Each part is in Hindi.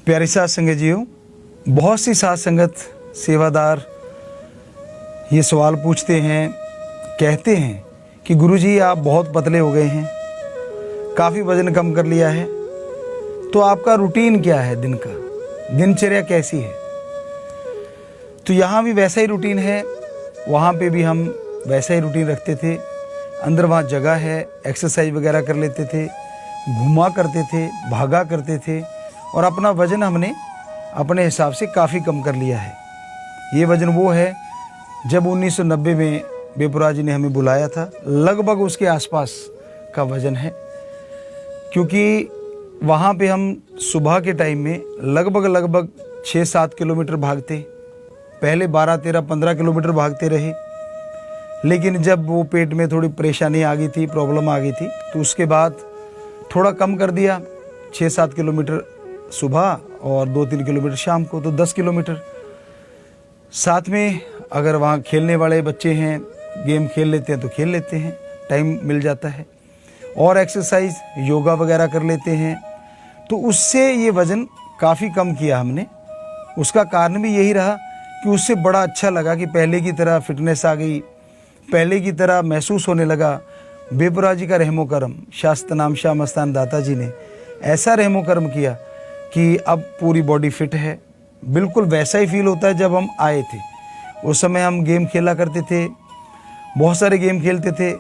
प्यारी साथ संगत जीओ, बहुत सी साथ संगत सेवादार ये सवाल पूछते हैं, कहते हैं कि गुरुजी आप बहुत पतले हो गए हैं, काफ़ी वज़न कम कर लिया है, तो आपका रूटीन क्या है दिन का, दिनचर्या कैसी है। तो यहाँ भी वैसा ही रूटीन है, वहाँ पे भी हम वैसा ही रूटीन रखते थे। अंदर वहाँ जगह है, एक्सरसाइज वगैरह कर लेते थे, घूमा करते थे, भागा करते थे और अपना वज़न हमने अपने हिसाब से काफ़ी कम कर लिया है। ये वज़न वो है जब 1990 में बेपुरा जी ने हमें बुलाया था, लगभग उसके आसपास का वज़न है। क्योंकि वहाँ पे हम सुबह के टाइम में लगभग 6-7 किलोमीटर भागते, पहले 12, 13, 15 किलोमीटर भागते रहे। लेकिन जब वो पेट में थोड़ी परेशानी आ गई थी, प्रॉब्लम आ गई थी, तो उसके बाद थोड़ा कम कर दिया, 6-7 किलोमीटर सुबह और 2-3 किलोमीटर शाम को, तो 10 किलोमीटर। साथ में अगर वहाँ खेलने वाले बच्चे हैं, गेम खेल लेते हैं तो खेल लेते हैं, टाइम मिल जाता है। और एक्सरसाइज योगा वगैरह कर लेते हैं, तो उससे ये वज़न काफ़ी कम किया हमने। उसका कारण भी यही रहा कि उससे बड़ा अच्छा लगा कि पहले की तरह फिटनेस आ गई, पहले की तरह महसूस होने लगा। बेपुरा जी का रहमो करम, शास्त्र नाम शाह मस्तान दाता जी ने ऐसा रहमो करम किया कि अब पूरी बॉडी फिट है। बिल्कुल वैसा ही फील होता है जब हम आए थे। उस समय हम गेम खेला करते थे, बहुत सारे गेम खेलते थे,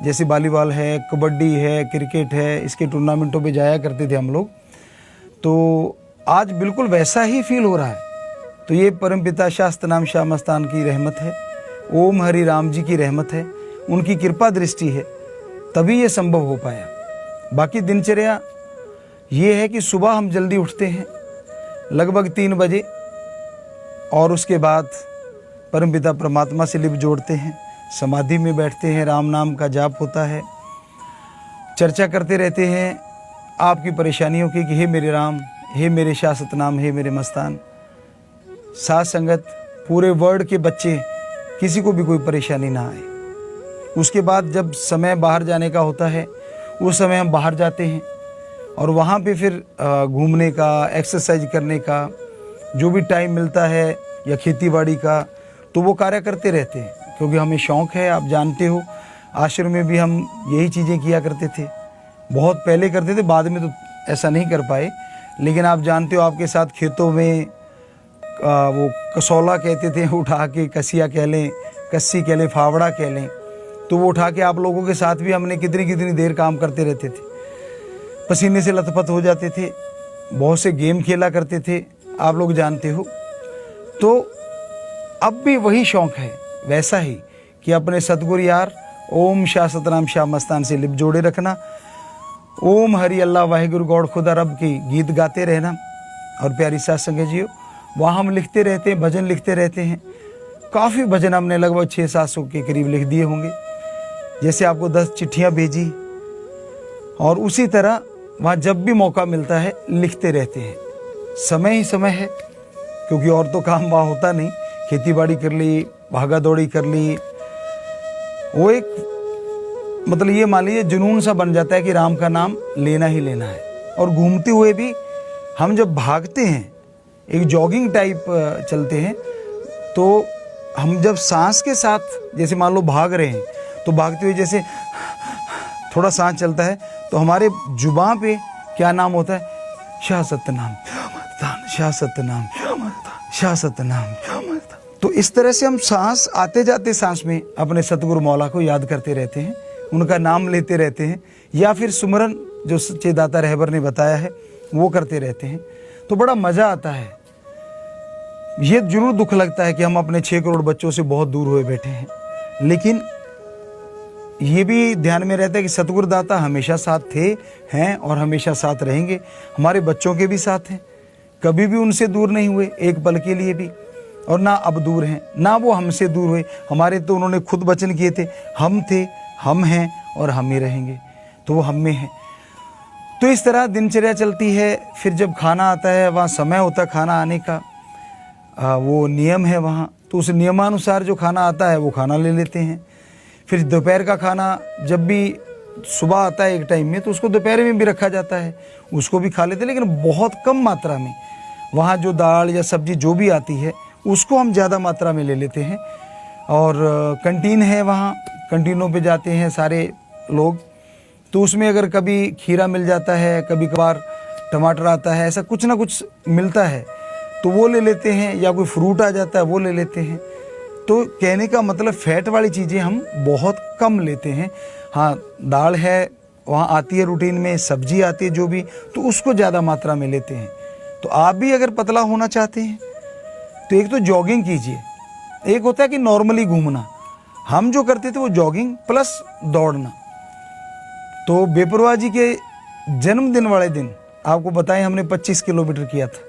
जैसे वॉलीबॉल है, कबड्डी है, क्रिकेट है, इसके टूर्नामेंटों पे जाया करते थे हम लोग। तो आज बिल्कुल वैसा ही फील हो रहा है। तो ये परमपिता शास्त्र नाम शाह मस्तान की रहमत है, ओम हरि राम जी की रहमत है, उनकी कृपा दृष्टि है, तभी ये संभव हो पाया। बाकी दिनचर्या ये है कि सुबह हम जल्दी उठते हैं लगभग 3 बजे और उसके बाद परमपिता परमात्मा से लिप जोड़ते हैं, समाधि में बैठते हैं, राम नाम का जाप होता है, चर्चा करते रहते हैं आपकी परेशानियों की कि हे मेरे राम, हे मेरे शाह सतनाम, हे मेरे मस्तान। साथ संगत पूरे वर्ल्ड के बच्चे, किसी को भी कोई परेशानी ना आए। उसके बाद जब समय बाहर जाने का होता है, उस समय हम बाहर जाते हैं और वहाँ पे फिर घूमने का, एक्सरसाइज करने का जो भी टाइम मिलता है या खेतीबाड़ी का, तो वो कार्य करते रहते हैं। क्योंकि हमें शौक़ है, आप जानते हो आश्रम में भी हम यही चीज़ें किया करते थे। बहुत पहले करते थे, बाद में तो ऐसा नहीं कर पाए। लेकिन आप जानते हो आपके साथ खेतों में वो कसौला कहते थे, उठा के कसिया कह लें, कस्सी कह लें, फावड़ा कह लें, तो वो उठा के आप लोगों के साथ भी हमने कितनी देर काम करते रहते थे। पसीने से लथपथ हो जाते थे, बहुत से गेम खेला करते थे, आप लोग जानते हो। तो अब भी वही शौक़ है, वैसा ही कि अपने सतगुरु यार ओम शाह सतनाम शाह मस्तान से लिप जोड़े रखना, ओम हरि अल्लाह वाहिगुरु गौड़ खुदा रब की गीत गाते रहना। और प्यारी साथ संगत जीओ, वहाँ हम लिखते रहते हैं, भजन लिखते रहते हैं। काफ़ी भजन हमने लगभग 600-700 के करीब लिख दिए होंगे। जैसे आपको 10 चिट्ठियाँ भेजी, और उसी तरह वहाँ जब भी मौका मिलता है लिखते रहते हैं। समय ही समय है, क्योंकि और तो काम वहाँ होता नहीं। खेतीबाड़ी कर ली, भागा दौड़ी कर ली, वो एक मतलब ये मान लीजिए जुनून सा बन जाता है कि राम का नाम लेना ही लेना है। और घूमते हुए भी हम जब भागते हैं, एक जॉगिंग टाइप चलते हैं, तो हम जब सांस के साथ जैसे मान लो भाग रहे हैं, तो भागते हुए जैसे थोड़ा सांस चलता है, तो हमारे जुबान पे क्या नाम होता है, शाह सतनाम शाह सतनाम शाह सतनाम शाह सतनाम। तो इस तरह से हम सांस आते जाते सांस में अपने सतगुरु मौला को याद करते रहते हैं, उनका नाम लेते रहते हैं, या फिर सुमरन जो सच्चे दाता रहबर ने बताया है वो करते रहते हैं। तो बड़ा मज़ा आता है। ये जरूर दुख लगता है कि हम अपने 6 करोड़ बच्चों से बहुत दूर हुए बैठे हैं, लेकिन ये भी ध्यान में रहता है कि सतगुरु दाता हमेशा साथ थे, हैं और हमेशा साथ रहेंगे। हमारे बच्चों के भी साथ हैं, कभी भी उनसे दूर नहीं हुए एक पल के लिए भी, और ना अब दूर हैं, ना वो हमसे दूर हुए। हमारे तो उन्होंने खुद वचन किए थे, हम थे, हम हैं और हम ही रहेंगे, तो वो हम में हैं। तो इस तरह दिनचर्या चलती है। फिर जब खाना आता है, वहाँ समय होता है खाना आने का, वो नियम है वहाँ, तो उस नियमानुसार जो खाना आता है वो खाना ले लेते हैं। फिर दोपहर का खाना जब भी सुबह आता है एक टाइम में, तो उसको दोपहर में भी रखा जाता है, उसको भी खा लेते हैं, लेकिन बहुत कम मात्रा में। वहाँ जो दाल या सब्जी जो भी आती है उसको हम ज़्यादा मात्रा में ले लेते हैं। और कैंटीन है, वहाँ कैंटीनों पे जाते हैं सारे लोग, तो उसमें अगर कभी खीरा मिल जाता है, कभी कभार टमाटर आता है, ऐसा कुछ ना कुछ मिलता है तो वो ले लेते हैं, या कोई फ्रूट आ जाता है वो ले लेते हैं। तो कहने का मतलब फैट वाली चीज़ें हम बहुत कम लेते हैं। हाँ, दाल है वहाँ आती है रूटीन में, सब्जी आती है जो भी, तो उसको ज़्यादा मात्रा में लेते हैं। तो आप भी अगर पतला होना चाहते हैं तो एक तो जॉगिंग कीजिए, एक होता है कि नॉर्मली घूमना, हम जो करते थे वो जॉगिंग प्लस दौड़ना। तो बेपरवाह जी के जन्मदिन वाले दिन आपको बताएं हमने 25 किलोमीटर किया था।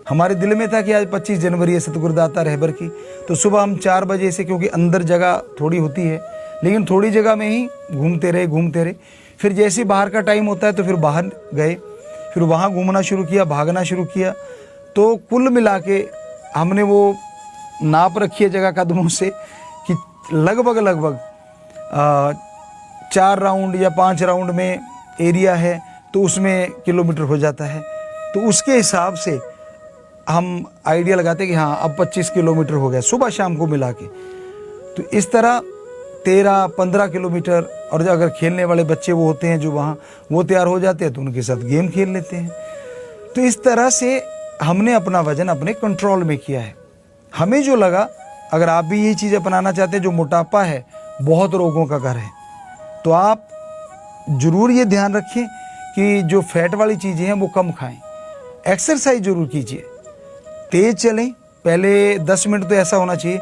हमारे दिल में था कि आज 25 जनवरी है सतगुरुदाता रहबर की, तो सुबह हम 4 बजे से, क्योंकि अंदर जगह थोड़ी होती है लेकिन थोड़ी जगह में ही घूमते रहे। फिर जैसे बाहर का टाइम होता है तो फिर बाहर गए, फिर वहाँ घूमना शुरू किया, भागना शुरू किया। तो कुल मिला के हमने वो नाप रखी है जगह कदमों से कि लगभग 4 राउंड या 5 राउंड में एरिया है तो उसमें किलोमीटर हो जाता है। तो उसके हिसाब से हम आइडिया लगाते हैं कि हाँ अब 25 किलोमीटर हो गया सुबह शाम को मिला के। तो इस तरह 13-15 किलोमीटर, और जो अगर खेलने वाले बच्चे वो होते हैं जो वहाँ वो तैयार हो जाते हैं तो उनके साथ गेम खेल लेते हैं। तो इस तरह से हमने अपना वजन अपने कंट्रोल में किया है। हमें जो लगा, अगर आप भी यही चीज़ अपनाना चाहते हैं, जो मोटापा है बहुत रोगों का घर है, तो आप ज़रूर ये ध्यान रखें कि जो फैट वाली चीज़ें हैं वो कम खाएं। एक्सरसाइज ज़रूर कीजिए, तेज़ चलें, पहले 10 मिनट तो ऐसा होना चाहिए,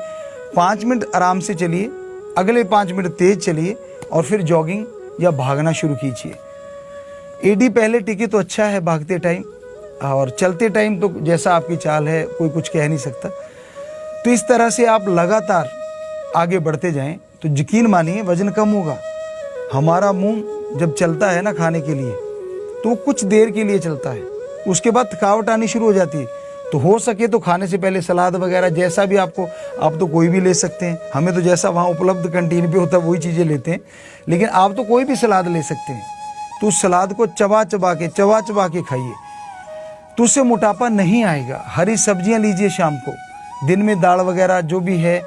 5 मिनट आराम से चलिए, अगले 5 मिनट तेज़ चलिए और फिर जॉगिंग या भागना शुरू कीजिए। एडी पहले टिके तो अच्छा है भागते टाइम, और चलते टाइम तो जैसा आपकी चाल है कोई कुछ कह नहीं सकता। तो इस तरह से आप लगातार आगे बढ़ते जाएं तो यकीन मानिए वजन कम होगा। हमारा मुंह जब चलता है ना खाने के लिए तो वो कुछ देर के लिए चलता है, उसके बाद थकावट आनी शुरू हो जाती है। तो हो सके तो खाने से पहले सलाद वगैरह जैसा भी आपको, आप तो कोई भी ले सकते हैं, हमें तो जैसा वहाँ उपलब्ध कैंटीन पे होता है वही चीज़ें लेते हैं, लेकिन आप तो कोई भी सलाद ले सकते हैं। तो उस सलाद को चबा चबा के खाइए, तो उससे मोटापा नहीं आएगा। हरी सब्जियां लीजिए शाम को, दिन में दाल वगैरह जो भी है।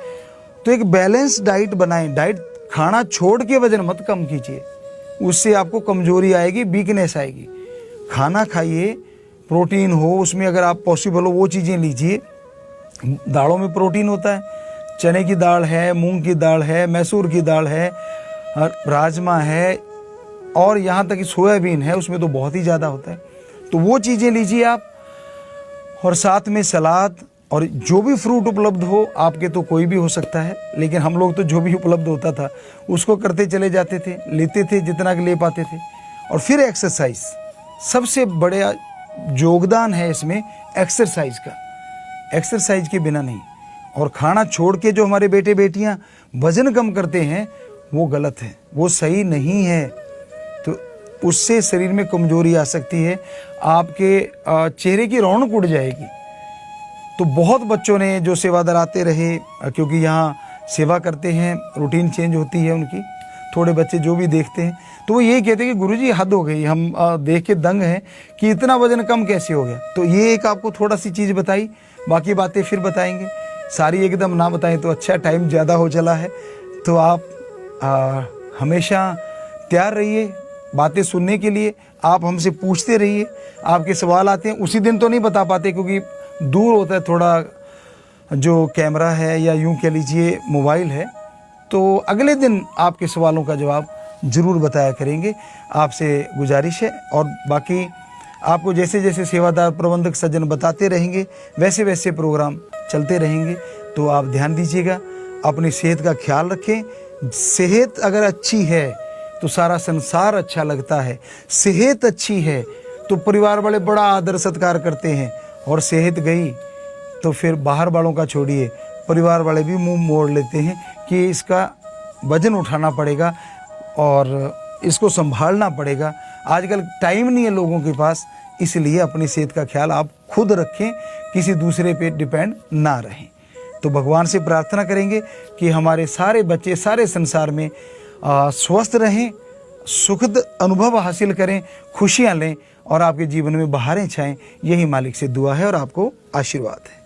तो एक बैलेंस डाइट बनाएं, डाइट खाना छोड़ के वजन मत कम कीजिए, उससे आपको कमजोरी आएगी, वीकनेस आएगी। खाना खाइए, प्रोटीन हो उसमें, अगर आप पॉसिबल हो वो चीज़ें लीजिए। दालों में प्रोटीन होता है, चने की दाल है, मूंग की दाल है, मैसूर की दाल है, राजमा है, और यहाँ तक कि सोयाबीन है, उसमें तो बहुत ही ज़्यादा होता है। तो वो चीज़ें लीजिए आप, और साथ में सलाद, और जो भी फ्रूट उपलब्ध हो, आपके तो कोई भी हो सकता है, लेकिन हम लोग तो जो भी उपलब्ध होता था उसको करते चले जाते थे, लेते थे जितना ले पाते थे। और फिर एक्सरसाइज, सबसे बड़ा योगदान है इसमें एक्सरसाइज का, एक्सरसाइज के बिना नहीं। और खाना छोड़ के जो हमारे बेटे बेटियां वजन कम करते हैं वो गलत है, वो सही नहीं है। तो उससे शरीर में कमजोरी आ सकती है, आपके चेहरे की रौनक उड़ जाएगी। तो बहुत बच्चों ने जो सेवादार आते रहे, क्योंकि यहाँ सेवा करते हैं, रूटीन चेंज होती है उनकी, थोड़े बच्चे जो भी देखते हैं तो वो यही कहते हैं कि गुरुजी हद हो गई, हम देख के दंग हैं कि इतना वजन कम कैसे हो गया। तो ये एक आपको थोड़ा सी चीज़ बताई, बाकी बातें फिर बताएंगे, सारी एकदम ना बताएं तो अच्छा, टाइम ज़्यादा हो चला है। तो आप हमेशा तैयार रहिए बातें सुनने के लिए, आप हमसे पूछते रहिए, आपके सवाल आते हैं। उसी दिन तो नहीं बता पाते क्योंकि दूर होता है थोड़ा, जो कैमरा है या यूँ कह लीजिए मोबाइल है, तो अगले दिन आपके सवालों का जवाब ज़रूर बताया करेंगे, आपसे गुजारिश है। और बाकी आपको जैसे जैसे सेवादार प्रबंधक सज्जन बताते रहेंगे वैसे वैसे प्रोग्राम चलते रहेंगे। तो आप ध्यान दीजिएगा, अपनी सेहत का ख्याल रखें। सेहत अगर अच्छी है तो सारा संसार अच्छा लगता है, सेहत अच्छी है तो परिवार वाले बड़ा आदर सत्कार करते हैं, और सेहत गई तो फिर बाहर वालों का छोड़िए, परिवार वाले भी मुंह मोड़ लेते हैं कि इसका वजन उठाना पड़ेगा और इसको संभालना पड़ेगा। आजकल टाइम नहीं है लोगों के पास, इसलिए अपनी सेहत का ख्याल आप खुद रखें, किसी दूसरे पे डिपेंड ना रहें। तो भगवान से प्रार्थना करेंगे कि हमारे सारे बच्चे सारे संसार में स्वस्थ रहें, सुखद अनुभव हासिल करें, खुशियाँ लें और आपके जीवन में बहारें छाएं। यही मालिक से दुआ है और आपको आशीर्वाद है।